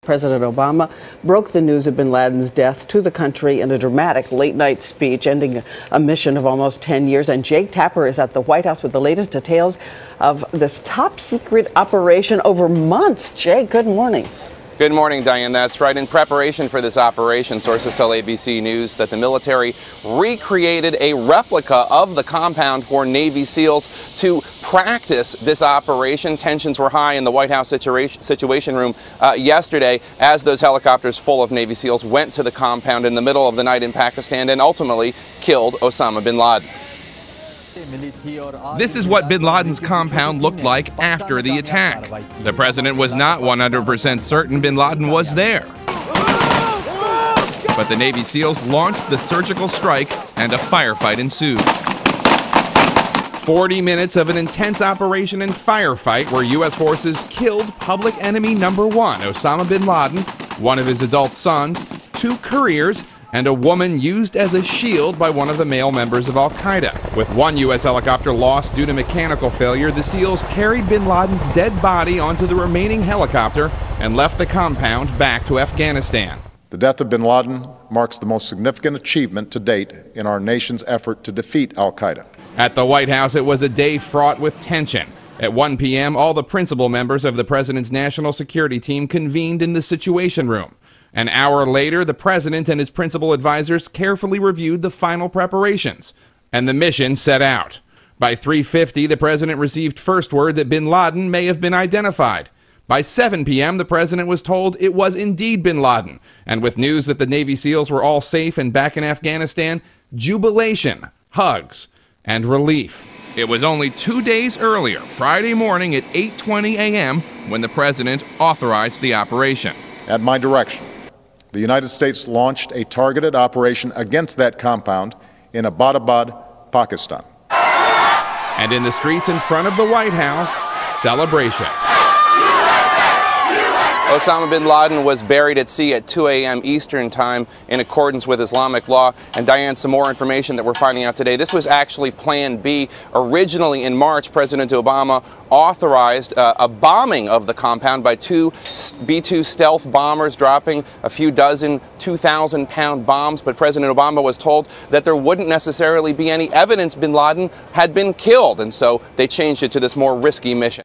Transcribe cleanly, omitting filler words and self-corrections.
President Obama broke the news of bin Laden's death to the country in a dramatic late-night speech, ending a mission of almost 10 years. And Jake Tapper is at the White House with the latest details of this top-secret operation over months. Jake, good morning. Good morning, Diane. That's right. In preparation for this operation, sources tell ABC News that the military recreated a replica of the compound for Navy SEALs to practice this operation. Tensions were high in the White House Situation Room yesterday as those helicopters full of Navy SEALs went to the compound in the middle of the night in Pakistan and ultimately killed Osama Bin Laden. This is what bin Laden's compound looked like after the attack. The president was not 100% certain bin Laden was there. But the Navy SEALs launched the surgical strike and a firefight ensued. 40 minutes of an intense operation and firefight where U.S. forces killed public enemy number one, Osama Bin Laden, one of his adult sons, 2 couriers, and a woman used as a shield by one of the male members of Al-Qaeda. With 1 U.S. helicopter lost due to mechanical failure, the SEALs carried bin Laden's dead body onto the remaining helicopter and left the compound back to Afghanistan. The death of bin Laden marks the most significant achievement to date in our nation's effort to defeat Al-Qaeda. At the White House, it was a day fraught with tension. At 1 p.m., all the principal members of the president's national security team convened in the Situation Room. An hour later, the president and his principal advisors carefully reviewed the final preparations, and the mission set out. By 3:50, the president received first word that bin Laden may have been identified. By 7 p.m., the president was told it was indeed bin Laden, and with news that the Navy SEALs were all safe and back in Afghanistan, jubilation, hugs, and relief. It was only 2 days earlier, Friday morning at 8:20 a.m., when the president authorized the operation. At my direction, the United States launched a targeted operation against that compound in Abbottabad, Pakistan. And in the streets in front of the White House, celebration. Osama Bin Laden was buried at sea at 2 a.m. Eastern Time in accordance with Islamic law. And Diane, some more information that we're finding out today. This was actually Plan B. Originally in March, President Obama authorized a bombing of the compound by 2 B-2 stealth bombers dropping a few dozen 2,000-pound bombs. But President Obama was told that there wouldn't necessarily be any evidence bin Laden had been killed. And so they changed it to this more risky mission.